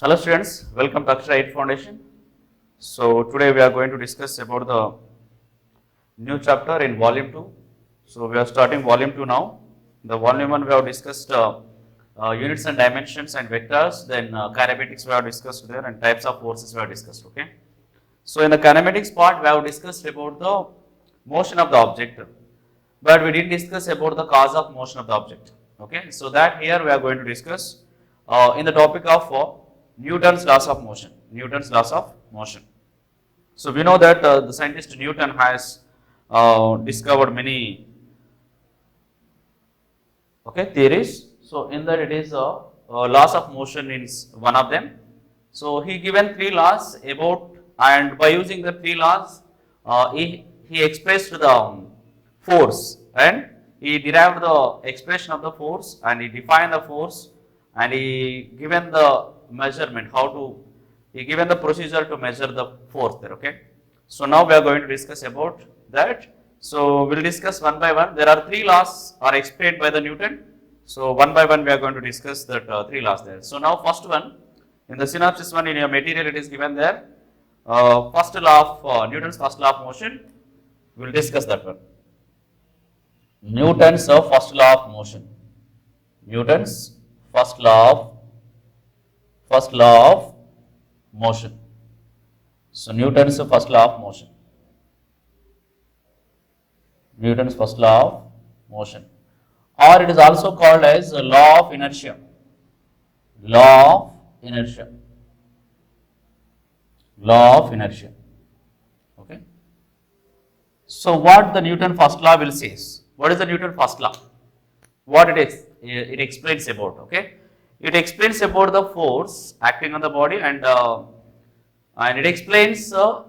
Hello students, welcome to Akshara 8 Foundation. So today we are going to discuss about the new chapter in volume 2. So we are starting volume 2 now. The volume 1 we have discussed units and dimensions and vectors, then kinematics we have discussed there, and types of forces we have discussed, okay. So in the kinematics part we have discussed about the motion of the object, but we didn't discuss about the cause of motion of the object, okay. So that here we are going to discuss in the topic of Newton's laws of motion. Newton's laws of motion. So we know that the scientist Newton has discovered many theories. So in that it is laws of motion is one of them. So he given three laws about, and by using the three laws, he expressed the force, and he derived the expression of the force, and he defined the force, and he given the measurement, he given the procedure to measure the force there, okay. So now we are going to discuss about that. So we'll discuss one by one. There are three laws are explained by the Newton. So one by one we are going to discuss that three laws there. So now first one, in the synopsis one in your material it is given there, first law of Newton's first law of motion. We'll discuss that one. Newton's first law of motion. Newton's first law of motion. So Newton's first law of motion. Newton's first law of motion, or it is also called as law of inertia. Law of inertia. Law of inertia. Okay. So what the Newton first law will says? What is the Newton first law? What it is? It explains about. Okay. It explains about the force acting on the body, and it explains the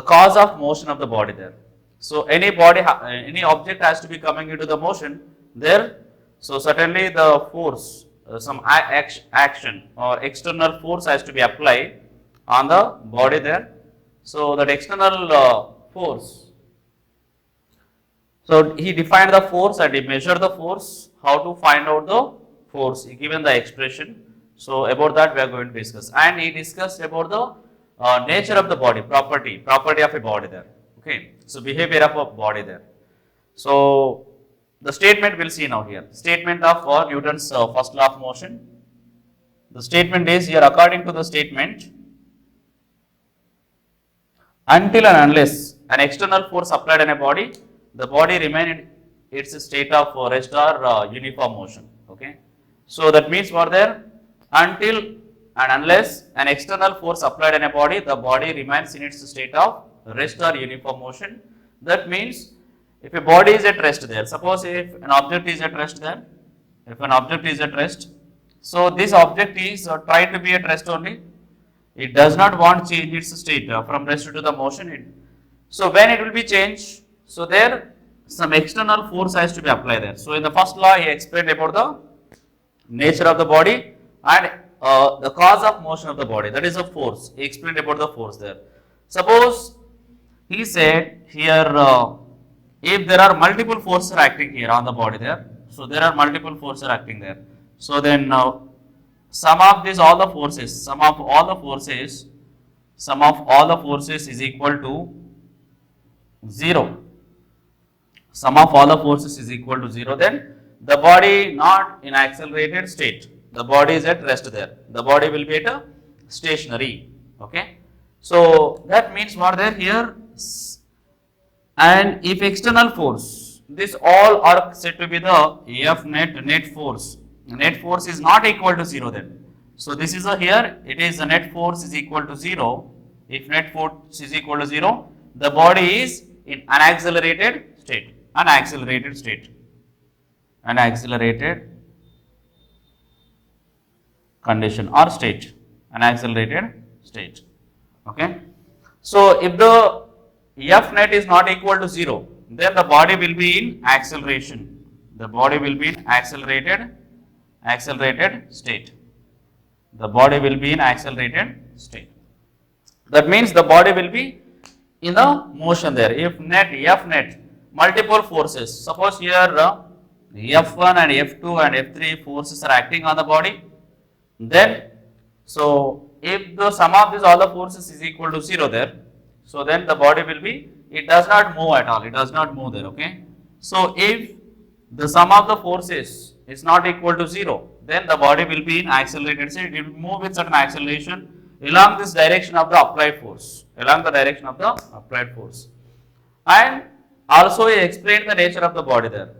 cause of motion of the body there. So any body, any object has to be coming into the motion there. So certainly the force, some action or external force has to be applied on the body there. So that external force. So he defined the force and he measured the force. How to find out the force? He given the expression. So about that we are going to discuss, and he discussed about the nature of the body, property of a body there. Okay, so behavior of a body there. So the statement we'll see now here. Statement of Newton's first law of motion. The statement is here, according to the statement, until and unless an external force applied on a body, the body remain in its state of rest or uniform motion. Okay, so that means for there, until and unless an external force applied on a body, the body remains in its state of rest or uniform motion. That means if a body is at rest there, suppose if an object is at rest there, if an object is at rest, so this object is trying to be at rest only. It does not want to change its state from rest to the motion. So when it will be changed, so there some external force has to be applied there. So in the first law he explained about the nature of the body and the cause of motion of the body, that is a force. He explained about the force there. Suppose he said here, if there are multiple forces acting here on the body there, so there are multiple forces acting there. So then sum of all the forces is equal to 0. Sum of all the forces is equal to 0. Then the body not in accelerated state. The body is at rest there. The body will be at a stationary. Okay. So that means what there here, and if external force, this all are said to be the F net force. Net force is not equal to 0 then. So this is a here, it is the net force is equal to 0. If net force is equal to 0, the body is in an accelerated state. An accelerated condition or state, an accelerated state. Okay. So if the F net is not equal to 0, then the body will be in acceleration. The body will be in accelerated state. The body will be in accelerated state. That means the body will be in the motion there. If F net, multiple forces. Suppose here F1 and F2 and F3 forces are acting on the body. Then So if the sum of these all the forces is equal to 0 there, so then the body will be, it does not move at all, it does not move there, okay. So if the sum of the forces is not equal to 0, then the body will be in accelerated state, it will move with certain acceleration along this direction of the applied force, along the direction of the applied force. And also he explained the nature of the body there.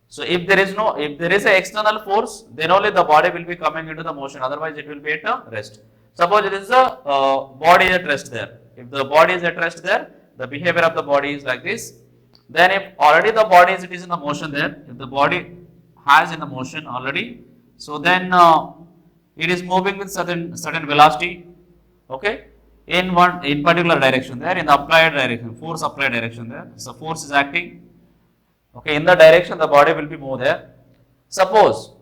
So if there is an external force, then only the body will be coming into the motion, otherwise it will be at a rest. Suppose it is a body at rest there. If the body is at rest there, the behavior of the body is like this. Then if already the body is in the motion there, if the body has in the motion already, so then it is moving with certain velocity, okay, in particular direction there, in the applied direction, force applied direction there. So force is acting, okay, in the direction the body will be moved there. Suppose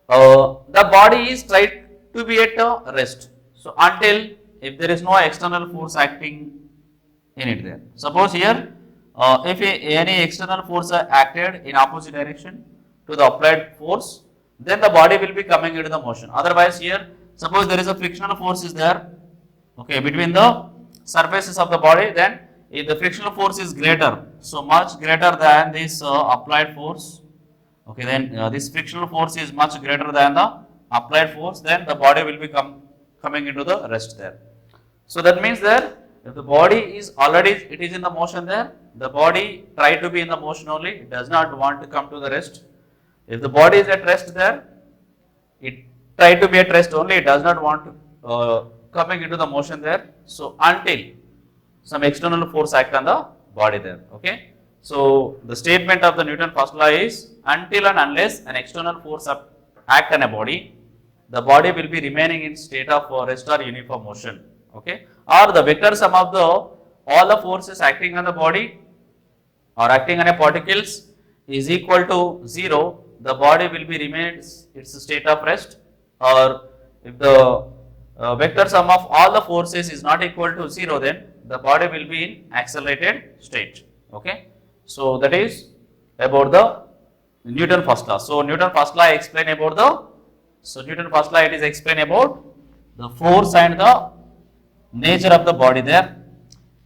the body is tried to be at rest. So until if there is no external force acting in it there. Suppose here if any external force are acted in opposite direction to the applied force, then the body will be coming into the motion. Otherwise here, suppose there is a frictional force is there, okay, between the surfaces of the body, then if the frictional force is greater, so much greater than this applied force, okay, then this frictional force is much greater than the applied force, then the body will be coming into the rest there. So that means that if the body is already, it is in the motion there, the body try to be in the motion only, it does not want to come to the rest. If the body is at rest there, it try to be at rest only, it does not want to coming into the motion there. So until some external force act on the body there, okay. So the statement of the Newton first law is, until and unless an external force act on a body, the body will be remaining in state of rest or uniform motion, okay. Or the vector sum of the all the forces acting on the body or acting on a particles is equal to 0, the body will be remains its state of rest. Or if the vector sum of all the forces is not equal to 0, then the body will be in accelerated state, okay. So that is about the Newton first law. So Newton first law explain about Newton first law, it is explain about the force and the nature of the body there.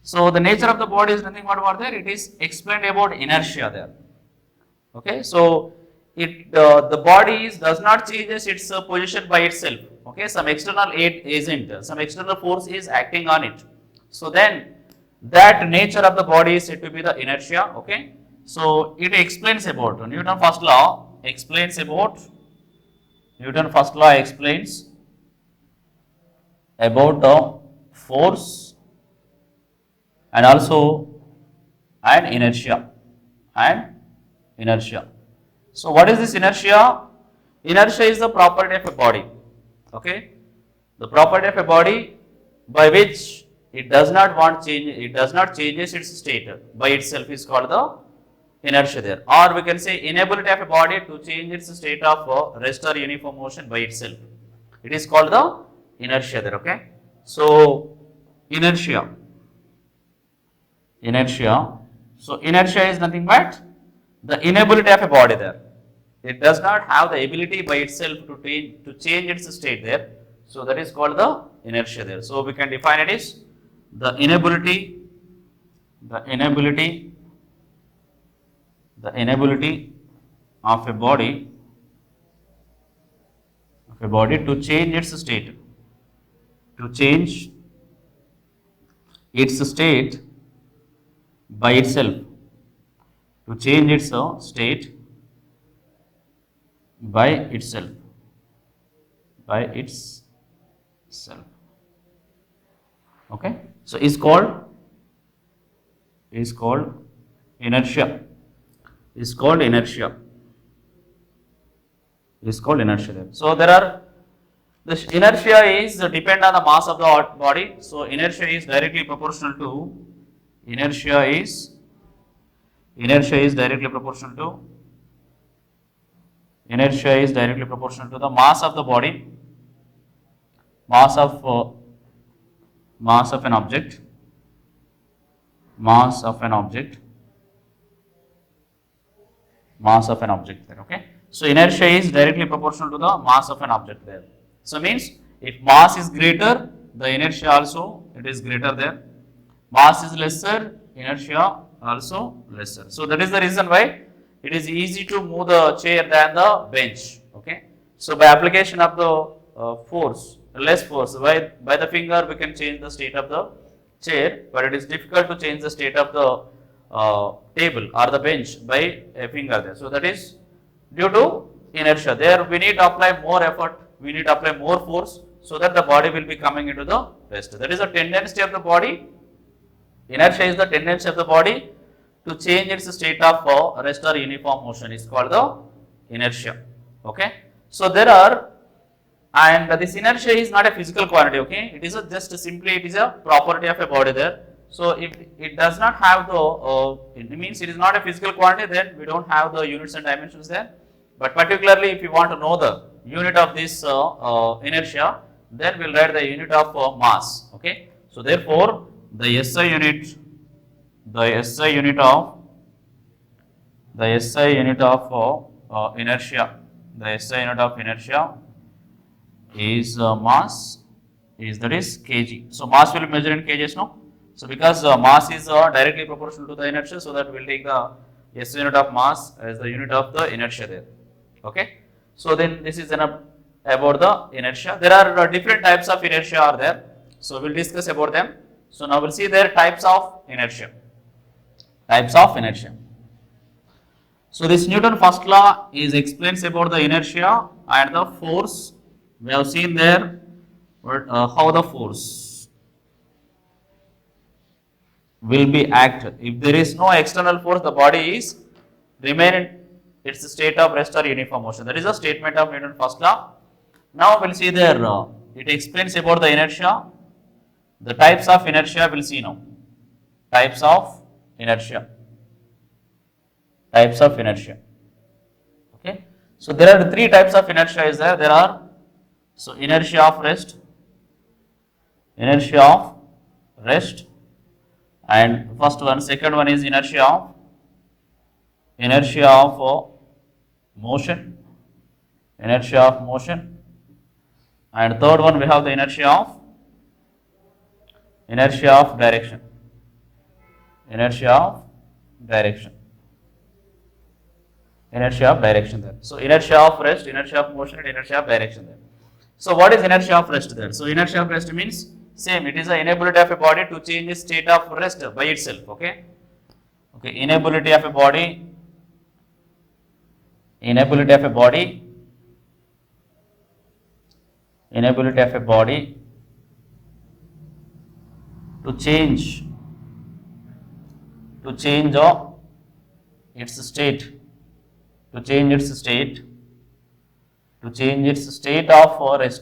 So the nature of the body is nothing but what there, it is explained about inertia there, okay. So it the body does not changes its position by itself, okay. Some external agent, some external force is acting on it. So then that nature of the body is said to be the inertia, okay. So it explains about Newton first law explains about the force and also inertia. So what is this inertia? Inertia is the property of a body, okay. The property of a body by which it does not changes its state by itself is called the inertia there. Or we can say inability of a body to change its state of rest or uniform motion by itself. It is called the inertia there, okay. So inertia. So inertia is nothing but the inability of a body there. It does not have the ability by itself to change its state there. So that is called the inertia there. So we can define it as the inability of a body to change its state, by itself, okay. So is called inertia. There. So there are, this inertia is depend on the mass of the body. So inertia is directly proportional to the mass of the body, mass of an object there, okay. So inertia is directly proportional to the mass of an object there. So means If mass is greater, the inertia also it is greater there. Mass is lesser, inertia also lesser. So that is the reason why it is easy to move the chair than the bench. Okay. So by application of the force, less force, by the finger we can change the state of the chair, but it is difficult to change the state of the table or the bench by a finger there. So that is due to inertia. There we need to apply more effort, we need to apply more force so that the body will be coming into the rest. That is the tendency of the body. Inertia is the tendency of the body to change its state of rest or uniform motion is called the inertia. Okay. So there are, and this inertia is not a physical quantity. Okay, it is just simply it is a property of a body there. So if it does not have the, it means it is not a physical quantity, then we don't have the units and dimensions there. But particularly if you want to know the unit of this inertia, then we'll write the unit of mass. Okay. So therefore, the SI unit, the SI unit of inertia, the SI unit of inertia is mass, is that is kg. So mass will be measured in kgs now. So because mass is directly proportional to the inertia, so that we'll take the SI unit of mass as the unit of the inertia there. Okay. So then this is enough about the inertia. There are different types of inertia are there. So we'll discuss about them. So now we'll see their types of inertia. Types of inertia. So this Newton's first law is explains about the inertia and the force. We have seen there how the force will be acted. If there is no external force, the body is remain in its state of rest or uniform motion. That is a statement of Newton's first law. Now we'll see there it explains about the inertia. The types of inertia we'll see now. Types of inertia. Types of inertia. Okay. So there are three types of inertia is there. There are, so inertia of rest, and first one, second one is inertia of motion, and third one we have the inertia of direction, inertia of direction there. So inertia of rest, inertia of motion, and inertia of direction there. So what is inertia of rest there? So inertia of rest means same, it is the inability of a body to change its state of rest by itself. Okay. Okay, inability of a body to change its state of rest by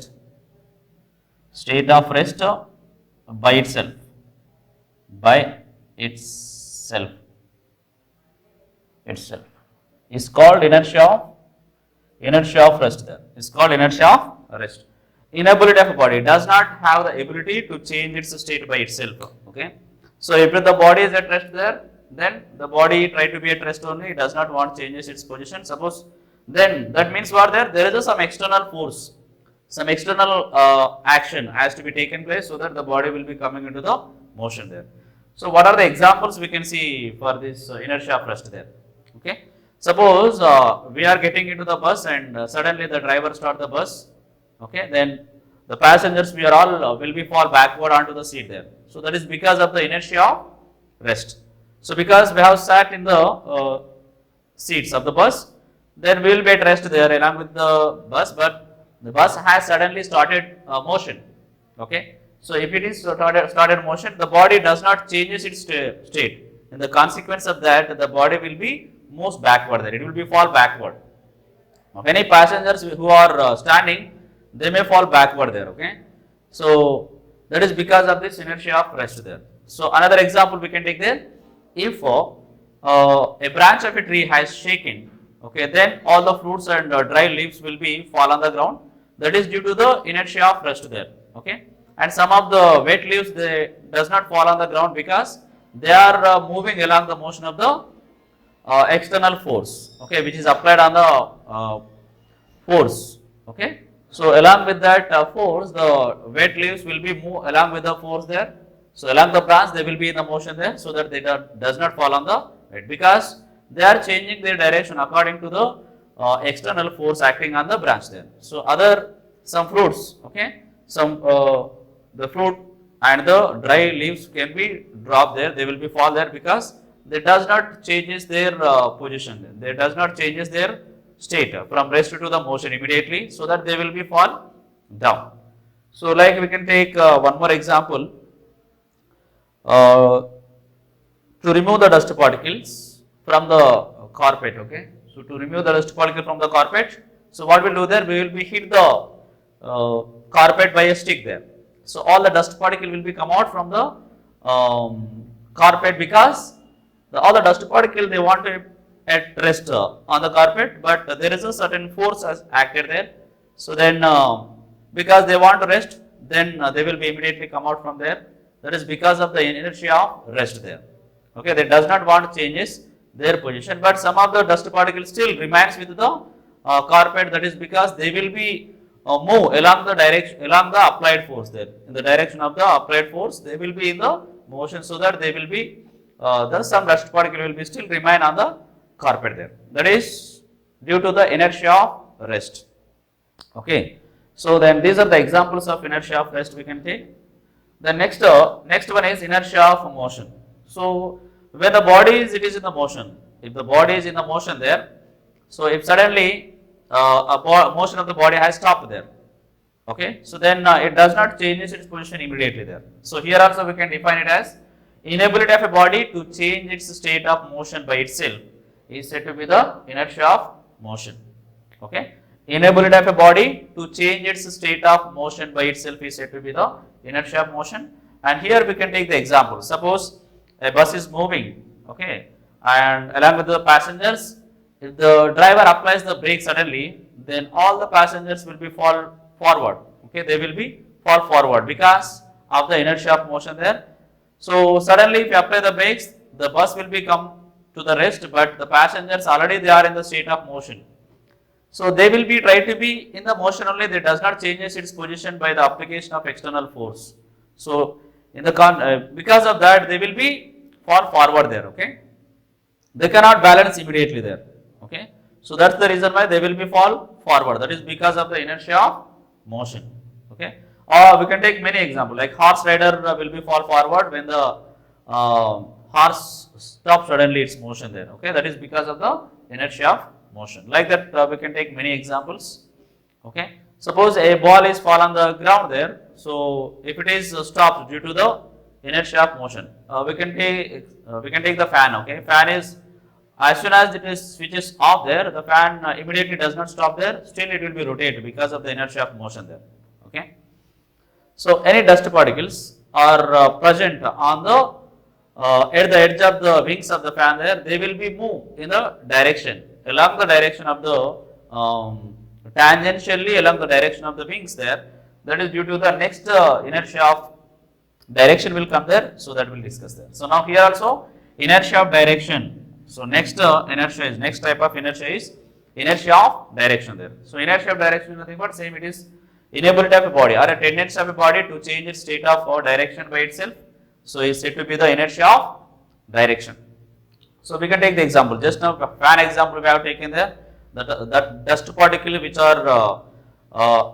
itself is called inertia of rest there. Is called inertia of rest. Inability of a body does not have the ability to change its state by itself. Okay. So if the body is at rest there, then the body try to be at rest only, it does not want changes its position. Suppose then that means what there is some external force, some external action has to be taken place so that the body will be coming into the motion there. So what are the examples we can see for this inertia of rest there? Okay. Suppose we are getting into the bus and suddenly the driver start the bus. Okay, then the passengers we are all will be fall backward onto the seat there. So that is because of the inertia of rest. So because we have sat in the seats of the bus, then we will be at rest there along with the bus, but the bus has suddenly started motion. Okay, so if it is started motion, the body does not changes its state. And the consequence of that, the body will be moves backward there. It will be fall backward. Any passengers who are standing, they may fall backward there. Okay, so that is because of this inertia of rest there. So another example we can take there. If a branch of a tree has shaken, okay, then all the fruits and dry leaves will be fall on the ground. That is due to the inertia of rest there. Okay, and some of the wet leaves they does not fall on the ground because they are moving along the motion of the external force. Okay, which is applied on the force. Okay, So along with that force, the wet leaves will be move along with the force there. So along the branch, they will be in the motion there, so that they does not fall on the wet, because they are changing their direction according to the external force acting on the branch there. So other some fruits, okay, some the fruit and the dry leaves can be dropped there. They will be fall there because they does not changes their position. They does not changes their state from rest to the motion immediately, so that they will be fall down. So like we can take one more example. Uh, to remove the dust particles from the carpet, okay. So to remove the dust particle from the carpet, so what we'll do there, we will be hit the carpet by a stick there. So all the dust particle will be come out from the carpet, because all the dust particle they want to at rest on the carpet, but there is a certain force has acted there. So then because they want to rest, then they will be immediately come out from there. That is because of the inertia of rest there. Okay, they does not want to changes their position, but some of the dust particles still remains with the carpet. That is because they will be move along the direction, along the applied force there. In the direction of the applied force, they will be in the motion, so that they will be some dust particle will be still remain on the carpet there. That is due to the inertia of rest. Okay, so then these are the examples of inertia of rest we can take. The next one is inertia of motion. So when the body is it is in the motion, if the body is in the motion there, so if suddenly motion of the body has stopped there, okay, so then it does not change its position immediately there. So here also we can define it as inability of a body to change its state of motion by itself is said to be the inertia of motion. Okay, inability of a body to change its state of motion by itself is said to be the inertia of motion. And here we can take the example. Suppose a bus is moving, okay, and along with the passengers, if the driver applies the brake suddenly, then all the passengers will be fall forward. Okay, they will be fall forward because of the inertia of motion there. So suddenly if you apply the brakes, the bus will be come to the rest, but the passengers already they are in the state of motion. So they will be try to be in the motion only. They does not changes its position by the application of external force. So in the because of that they will be fall forward there. Okay, they cannot balance immediately there. Okay, so that's the reason why they will be fall forward. That is because of the inertia of motion. Okay, or we can take many examples like horse rider will be fall forward when the horse stops suddenly its motion there. Okay, that is because of the inertia of motion. Like that we can take many examples. Okay, suppose a ball is fall on the ground there. So if it is stopped due to the inertia of motion, we can take the fan. Okay, fan is as soon as it is switches off there, the fan immediately does not stop there. Still it will be rotated because of the inertia of motion there. Okay, so any dust particles are present on the at the edge of the wings of the fan there, they will be moved in the direction along the direction of the tangentially along the direction of the wings there. That is due to the next inertia of direction will come there. So that we'll discuss there. So now here also inertia of direction. So next inertia is next type of inertia is inertia of direction there. So inertia of direction is nothing but same. It is inability of a body or a tendency of a body to change its state of direction by itself. So is said to be the inertia of direction. So we can take the example. Just now fan example we have taken there. That dust particle which are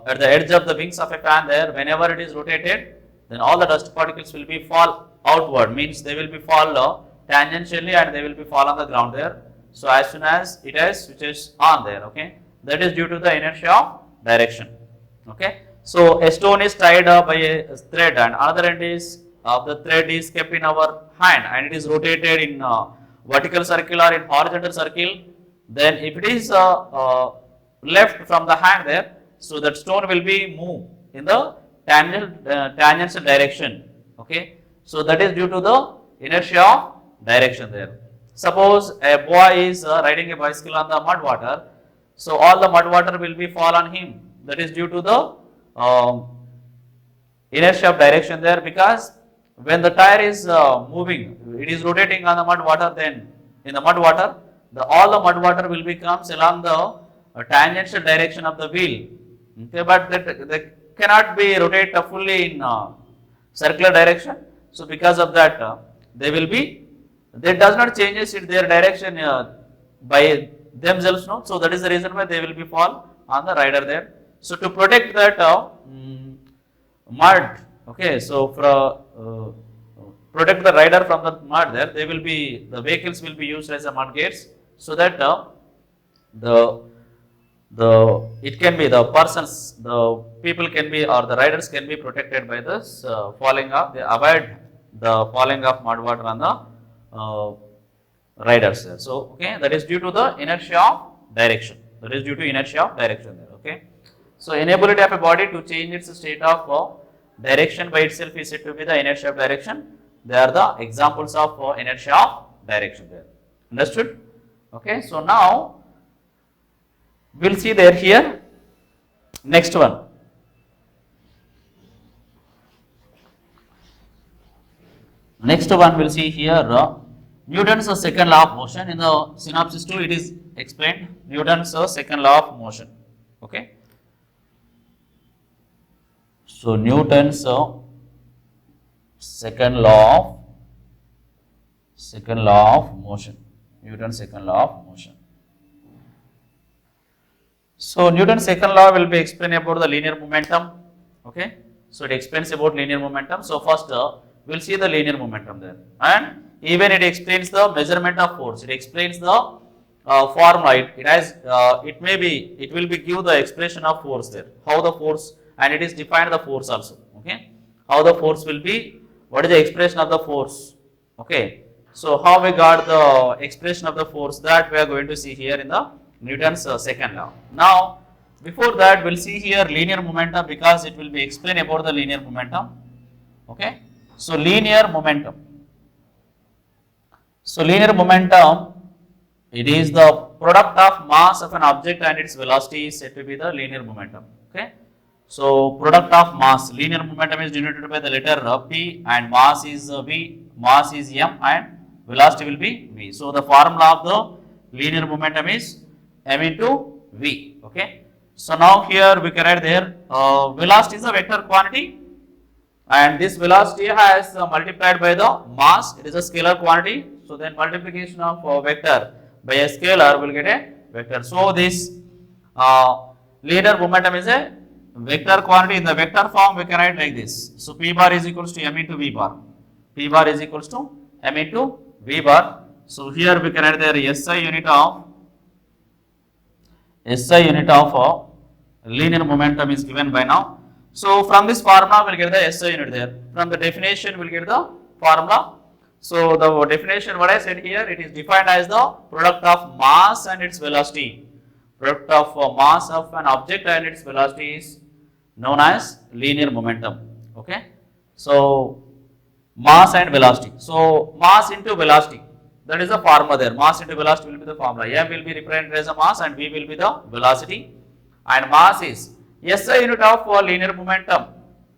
at the edge of the wings of a fan there, whenever it is rotated, then all the dust particles will be fall outward. Means they will be fall tangentially and they will be fall on the ground there. So as soon as it is switches on there, okay, that is due to the inertia of direction. Okay, so a stone is tied by a thread and another end is the thread is kept in our hand and it is rotated in vertical circle or in horizontal circle. Then if it is left from the hand there, so that stone will be moved in the tangential direction. Okay, so that is due to the inertia of direction there. Suppose a boy is riding a bicycle on the mud water, so all the mud water will be fall on him. That is due to the inertia of direction there, because when the tire is moving, it is rotating on the mud water. Then in the mud water, all the mud water will be comes along the tangential direction of the wheel. Okay, but they cannot be rotate fully in circular direction. So because of that, they will be, they does not changes it their direction by themselves. No, so that is the reason why they will be fall on the rider there. So to protect that mud, okay, so for protect the rider from the mud there, they will be, the vehicles will be used as a mud gates, so that the it can be the persons, the people can be, or the riders can be protected by this falling off, they avoid the falling of mud water on the riders there. So okay, that is due to the inertia of direction, that is due to inertia of direction there. Okay, so inability of a body to change its state of direction by itself is said to be the inertia of direction. They are the examples of inertia of direction there. Understood? Okay, so now we'll see there here. Next one. Next one we'll see here Newton's second law of motion. In the synopsis 2 it is explained Newton's second law of motion. Okay. So Newton's second law of motion. Newton's second law of motion. So Newton's second law will be explained about the linear momentum. Okay. So it explains about linear momentum. So first we'll see the linear momentum there, and even it explains the measurement of force. It explains the formula. It will be give the expression of force there. How the force, and it is defined the force also. Okay. How the force will be, what is the expression of the force. Okay. So how we got the expression of the force, that we are going to see here in the Newton's second law. Now before that we'll see here linear momentum, because it will be explained about the linear momentum. Okay. So linear momentum. So linear momentum, it is the product of mass of an object and its velocity is said to be the linear momentum. Okay. So product of mass, linear momentum is denoted by the letter P, and mass is V, mass is M, and velocity will be V. So the formula of the linear momentum is M into V. Okay. So now here we can write there velocity is a vector quantity, and this velocity has multiplied by the mass. It is a scalar quantity. So then multiplication of vector by a scalar will get a vector. So this linear momentum is a vector quantity. In the vector form we can write like this. So P bar is equals to M into V bar. P bar is equals to M into V bar. So here we can write there SI unit of linear momentum is given by now. So from this formula we will get the SI unit there. From the definition we will get the formula. So the definition what I said here, it is defined as the product of mass and its velocity. Product of mass of an object and its velocity is known as linear momentum. Okay. So mass and velocity. So mass into velocity, that is the formula there. Mass into velocity will be the formula. M will be represented as a mass and V will be the velocity. And mass is SI unit of linear momentum.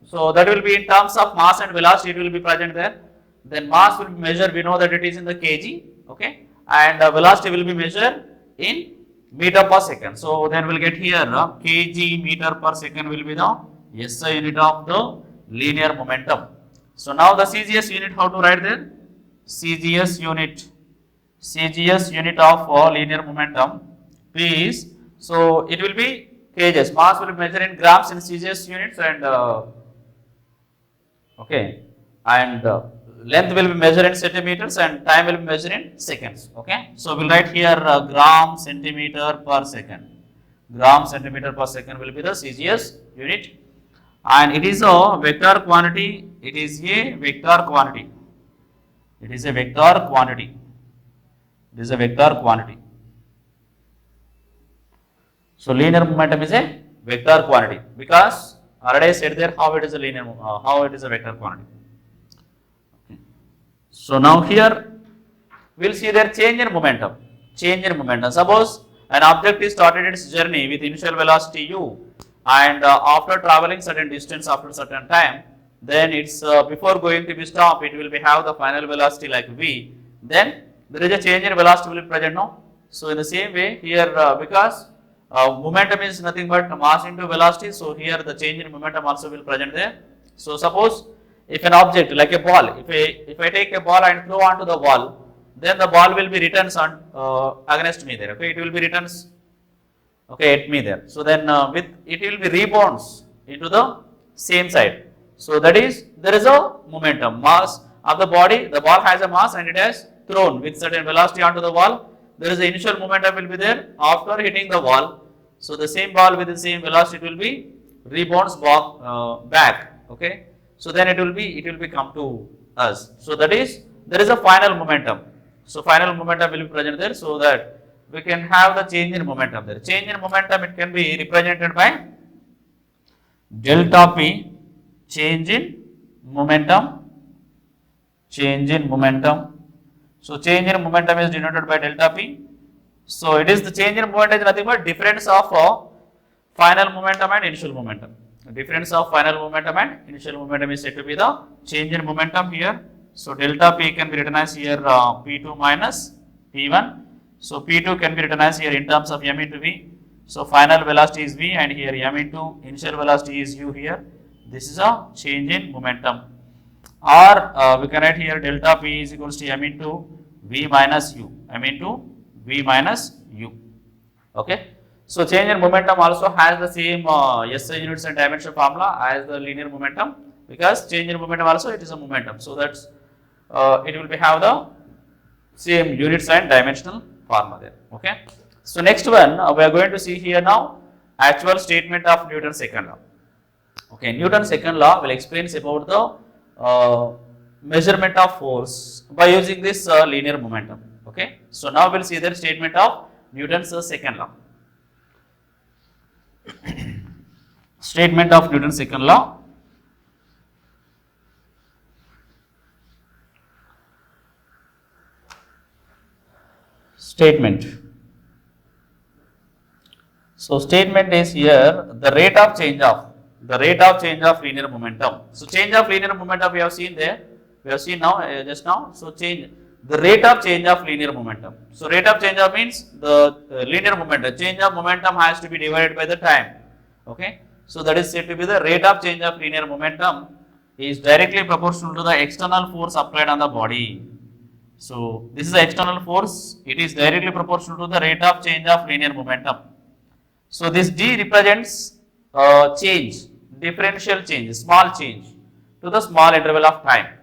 So that will be in terms of mass and velocity, it will be present there. Then mass will be measured, we know that it is in the kg. Okay. And velocity will be measured in meter per second. So then we'll get here kg meter per second will be the SI unit of the linear momentum. So now the CGS unit, how to write there? CGS unit of linear momentum P is, so it will be kgs. Mass will be measured in grams in CGS units, and okay, and length will be measured in centimeters, and time will be measured in seconds. Okay, so we'll write here gram centimeter per second. Gram centimeter per second will be the CGS unit, and it is a vector quantity. It is a vector quantity. It is a vector quantity. It is a vector quantity. So linear momentum is a vector quantity, because already I said there how it is a linear, how it is a vector quantity. Okay. So now here we'll see their change in momentum. Change in momentum. Suppose an object is started its journey with initial velocity u, and after traveling certain distance after certain time, then it's before going to be stopped, it will be have the final velocity like v. Then there is a change in velocity will be present. No. So in the same way here, because momentum is nothing but mass into velocity. So here the change in momentum also will present there. So suppose if an object like a ball, if I take a ball and throw onto the wall, then the ball will be returns on against me there. Okay, it will be returns at me there. So then with it will be rebounds into the same side. So that is there is a momentum mass of the body. The ball has a mass and it has thrown with certain velocity onto the wall. There is the initial momentum will be there after hitting the wall. So the same ball with the same velocity will be rebounds back. Okay. So then it will be come to us. So that is there is a final momentum. So final momentum will be present there, so that we can have the change in momentum there. Change in momentum, it can be represented by delta P, change in momentum. So change in momentum is denoted by delta P. So it is the change in momentum is nothing but difference of final momentum and initial momentum. The difference of final momentum and initial momentum is said to be the change in momentum here. So delta P can be written as here P2 minus P1. So P2 can be written as here in terms of m into v. So final velocity is v and here m into initial velocity is u here. This is a change in momentum. Or we can write here delta P is equals to m into v minus u. Okay. So change in momentum also has the same SI units and dimension formula as the linear momentum, because change in momentum also it is a momentum. So that's it will be have the same units and dimensional formula there. Okay. So next one we are going to see here now actual statement of Newton's second law. Okay, Newton's second law will explain about the measurement of force by using this linear momentum. Okay. So now we'll see the statement of Newton's second law. Statement of Newton's second law. Statement. So statement is here the rate of change of linear momentum. So change of linear momentum we have seen there. We have seen now just now. So change the rate of change of linear momentum. So rate of change of means the linear momentum. Change of momentum has to be divided by the time. Okay. So that is said to be the rate of change of linear momentum is directly proportional to the external force applied on the body. So this is the external force. It is directly proportional to the rate of change of linear momentum. So this d represents change, differential change, small change to the small interval of time.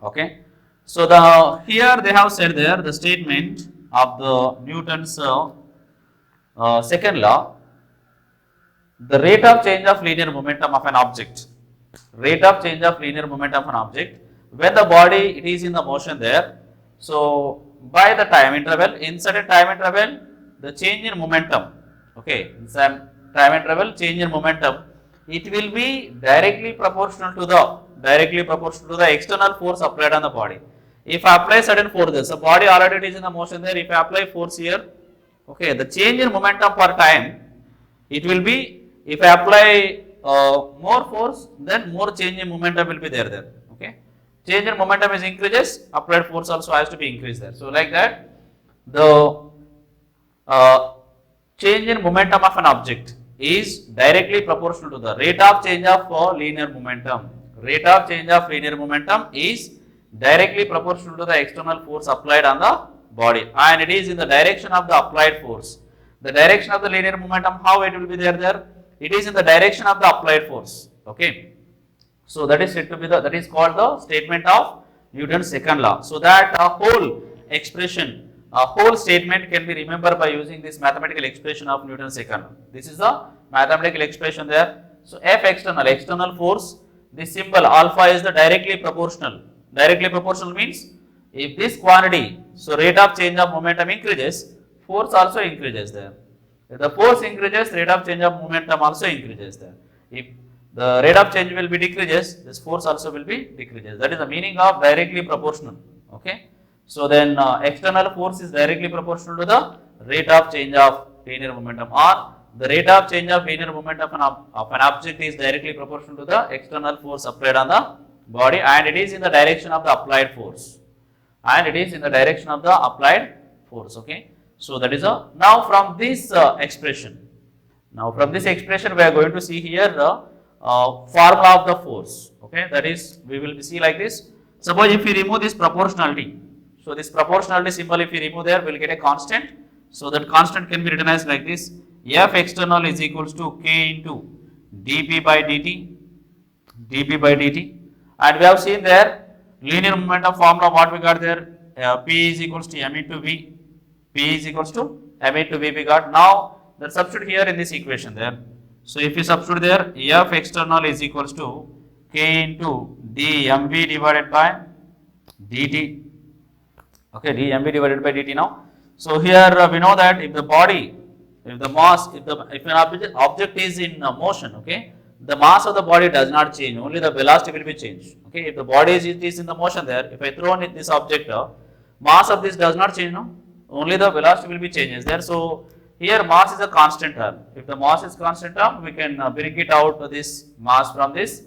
Okay. So here they have said there the statement of the Newton's second law, the rate of change of linear momentum of an object. Rate of change of linear momentum of an object when the body it is in the motion there. So by the time interval, in certain time interval, the change in momentum. Okay, in some time interval, change in momentum, it will be directly proportional to the external force applied on the body. If I apply certain forces, the body already is in the motion there. If I apply force here, okay, the change in momentum per time, it will be, if I apply more force, then more change in momentum will be there. Okay, change in momentum is increases, applied force also has to be increased there. So like that, the change in momentum of an object is directly proportional to the rate of change of linear momentum. Rate of change of linear momentum is directly proportional to the external force applied on the body, and it is in the direction of the applied force. The direction of the linear momentum, how it will be there? It is in the direction of the applied force. Okay. So that is said to be that is called the statement of Newton's second law. So that a whole expression, a whole statement can be remembered by using this mathematical expression of Newton's second law. This is the mathematical expression there. So F external force, this symbol alpha is the directly proportional. Directly proportional means if this quantity, so rate of change of momentum increases, force also increases there. If the force increases, rate of change of momentum also increases there. If the rate of change will be decreases, this force also will be decreases. That is the meaning of directly proportional. Okay. So then external force is directly proportional to the rate of change of linear momentum, or the rate of change of linear momentum of an object is directly proportional to the external force applied on the body, and it is in the direction of the applied force. Okay. So that is a, now from this expression, now from this expression we are going to see here the formula of the force. Okay, that is we will see like this. Suppose if we remove this proportionality, so this proportionality symbol if we remove there, we will get a constant. So that constant can be written as like this: F external is equals to K into dP by dt, dP by dt. And we have seen there linear momentum formula, what we got there, P is equals to M into V, P is equals to M into V we got. Now that substitute here in this equation there. So if you substitute there, F external is equals to K into dmv divided by dt. Okay, dmv divided by dt now. So here we know that if the body, if the mass, if an object is in motion, okay, the mass of the body does not change, only the velocity will be changed. Okay, if the body is in the motion there, if I throw in this object, mass of this does not change, no, only the velocity will be changes there. So here mass is a constant term. If the mass is constant term, we can bring it out this mass from this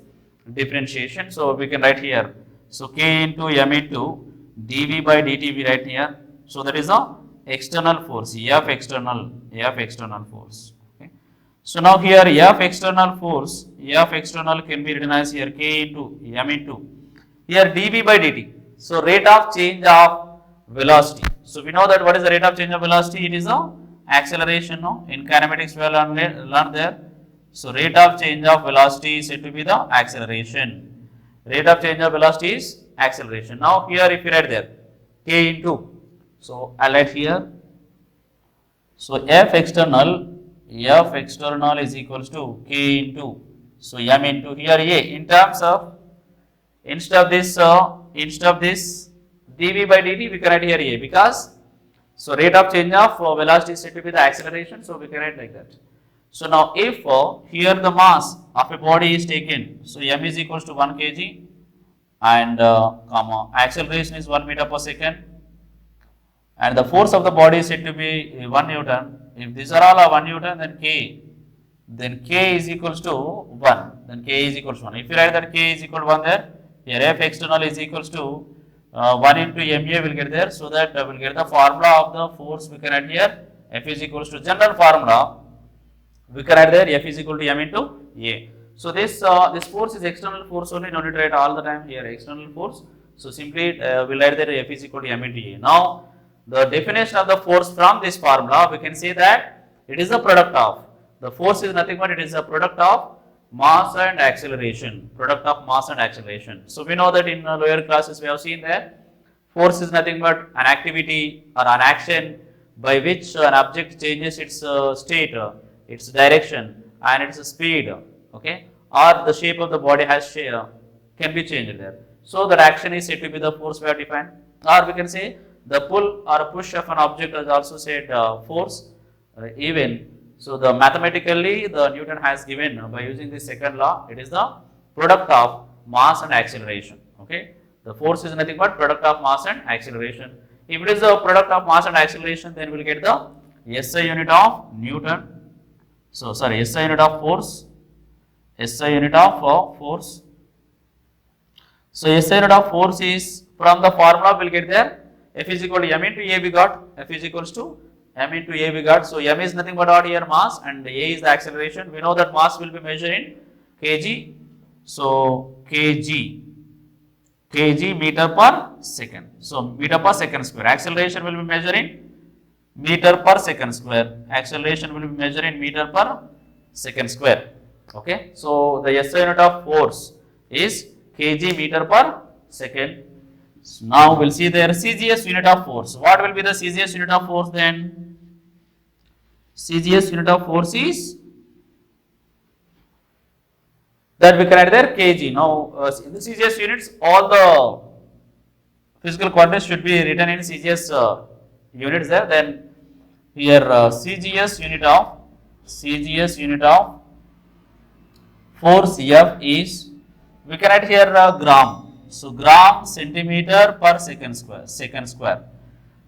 differentiation. So we can write here. So K into M into dV by dt we write here. So that is a external force, F external force. Okay. So now here F external force, F external can be written as here K into M into here dV by dt. So rate of change of velocity. So we know that what is the rate of change of velocity? It is a acceleration. No? In kinematics we have learned there. So rate of change of velocity is said to be the acceleration. Rate of change of velocity is acceleration. Now here if you write there K into, so I'll write here. So F external is equals to K into, so M into here A, in terms of, instead of this dV by dt we can write here A, because so rate of change of velocity is said to be the acceleration, so we can write like that. So now if here the mass of a body is taken, so M is equals to 1 kg and acceleration is 1 meter per second, and the force of the body is said to be 1 Newton. If these are all 1 Newton, then K is equals to 1. Then K is equals to 1. If you write that K is equal to 1 there, here F external is equals to 1 into MA will get there. So that will get the formula of the force we can write here. F is equals to general formula. We can write there F is equal to M into A. So this force is external force only. No need to write all the time here external force. So simply we'll write there F is equal to M into A. Now the definition of the force from this formula, we can say that it is a product of, the force is nothing but it is a product of mass and acceleration, product of mass and acceleration. So we know that in lower classes we have seen that force is nothing but an activity or an action by which an object changes its state, its direction and its speed, okay, or the shape of the body has can be changed there. So that action is said to be the force we have defined, or we can say the pull or push of an object is also said force even. So the mathematically the Newton has given by using the second law, it is the product of mass and acceleration. Okay, the force is nothing but product of mass and acceleration. If it is the product of mass and acceleration, then we will get the SI unit of Newton. So sorry, SI unit of force, SI unit of force. So SI unit of force is, from the formula we will get there, F is equal to M into A we got, F is equals to M into A we got. So M is nothing but out here mass and A is the acceleration. We know that mass will be measured in kg. So kg meter per second. So meter per second square. Acceleration will be measured in meter per second square. Acceleration will be measured in meter per second square. Okay. So the SI unit of force is kg meter per second. So now we'll see their CGS unit of force. What will be the CGS unit of force then? CGS unit of force is that we can write there kg. Now in the CGS units, all the physical quantities should be written in CGS units there. Then here CGS unit of force F is, we can write here gram. So gram centimeter per second square,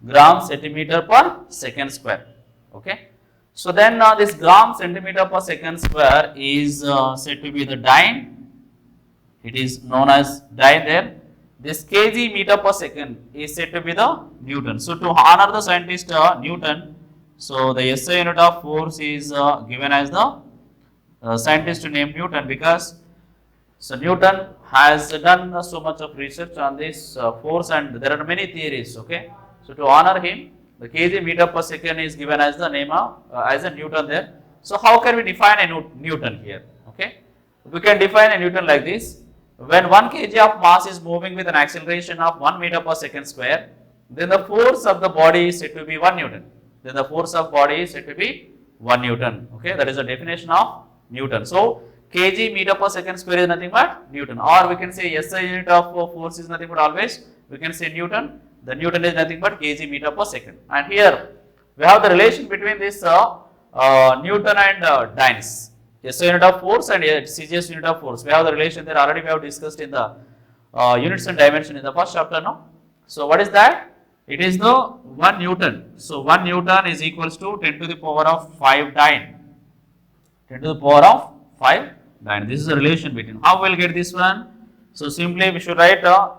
gram centimeter per second square. Okay. So then this gram centimeter per second square is said to be the dyne. It is known as dyne there. This kg meter per second is said to be the Newton. So to honor the scientist Newton, So the SI unit of force is given as the scientist named Newton, because so Newton has done so much of research on this force, and there are many theories. Okay, so to honor him, the kg meter per second is given as the name of as a Newton there. So how can we define a Newton here? Okay, we can define a Newton like this: when 1 kg of mass is moving with an acceleration of 1 meter per second square, then the force of the body is said to be 1 Newton. Then the force of body is said to be 1 Newton. Okay, that is the definition of Newton. So kg meter per second square is nothing but Newton, or we can say SI unit of force is nothing but always we can say Newton. The Newton is nothing but kg meter per second. And here we have the relation between this Newton and dynes. SI unit of force and CGS unit of force. We have the relation there already. We have discussed in the units and dimension in the first chapter now. So what is that? It is the 1 Newton. So 1 Newton is equals to 10 to the power of 5 dyne. 10 to the power of 5 dyne. This is the relation between. How we will get this one? So simply we should write the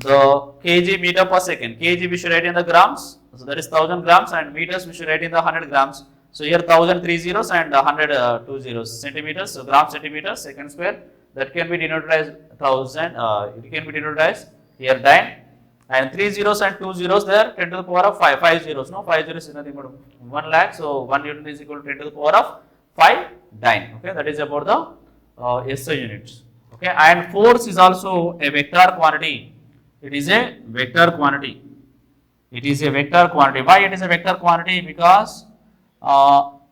kg meter per second. Kg we should write in the grams. So that is 1000 grams, and meters we should write in the 100 grams. So here 1000 3 zeros and 100 2 zeros. Centimeters. So gram centimeters second square. That can be denoted as 1000. It can be denoted as here dyne. And 3 zeros and 2 zeros there, 10 to the power of 5. 5 zeros. No, 5 zeros is nothing but 1 lakh. So 1 Newton is equal to 10 to the power of 5 dyne. Okay, that is about the SI units. Okay, and force is also a vector quantity. It is a vector quantity. It is a vector quantity. Why it is a vector quantity? Because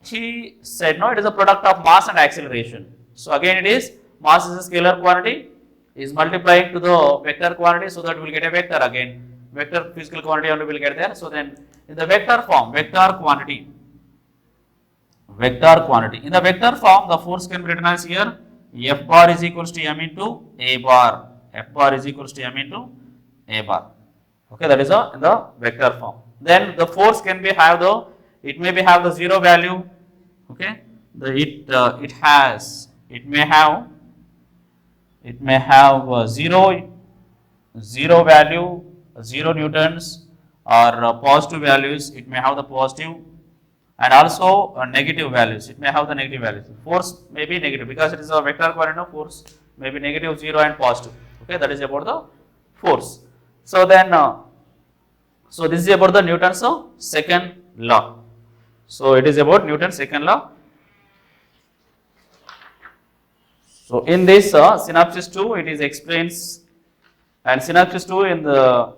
he said no, it is a product of mass and acceleration. So again, it is mass is a scalar quantity, is multiplying to the vector quantity, so that we will get a vector again. Vector physical quantity only will get there. So then in the vector form, vector quantity. Vector quantity. In the vector form, the force can be written as here F bar is equals to m into a bar. F bar is equals to m into a bar. Okay, that is in the vector form. Then the force can be have the, it may be have the zero value. Okay, it may have zero value, 0 newtons, or positive values. It may have the positive, and also negative values. It may have the negative values. Force may be negative because it is a vector quantity. Force may be negative, 0 and positive. Okay, that is about the force. So then, so this is about the Newton's second law. So it is about Newton's second law. So in this synopsis 2, it is explains, and synopsis 2 in the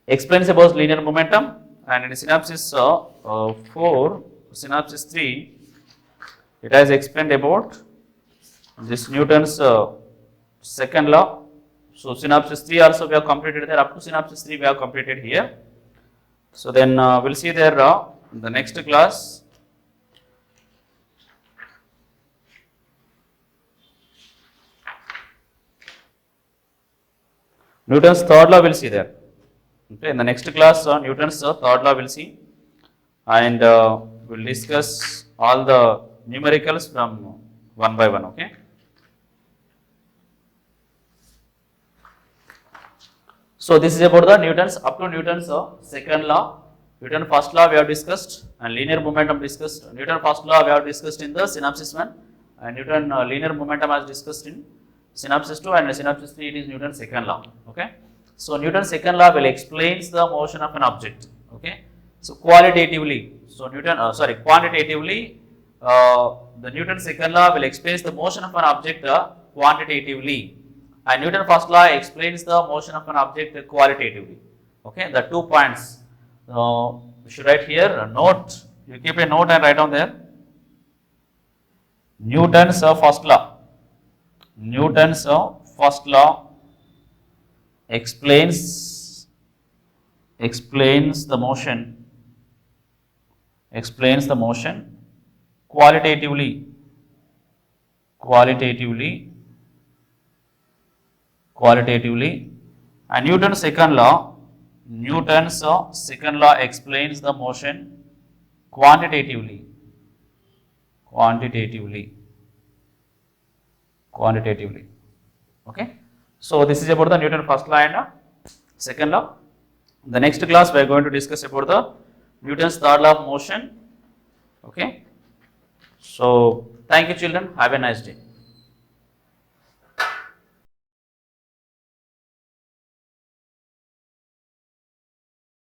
explains about linear momentum, and in synopsis 4, synopsis 3, it has explained about this Newton's second law. So synopsis 3 also we have completed there. Up to synopsis 3 we have completed here. So then we'll see there the next class. Newton's third law we'll see there. Okay, in the next class Newton's third law we'll see, and we'll discuss all the numericals from one by one. Okay. So this is about the Newton's, up to Newton's second law. Newton first law we have discussed, and linear momentum discussed. Newton first law we have discussed in the synopsis 1, and Newton linear momentum as discussed in synopsis 2, and synopsis 3 it is Newton's second law. Okay. So Newton's second law will explains the motion of an object. Okay. So quantitatively, the Newton's second law will explain the motion of an object quantitatively, and Newton's first law explains the motion of an object qualitatively. Okay, the 2 points. We should write here a note. You keep a note and write down there. Newton's first law. Newton's first law explains the motion qualitatively, and Newton's second law explains the motion quantitatively. Okay. So this is about the Newton first law and second law. The next class we are going to discuss about the Newton's third law of motion. Okay. So thank you children. Have a nice day.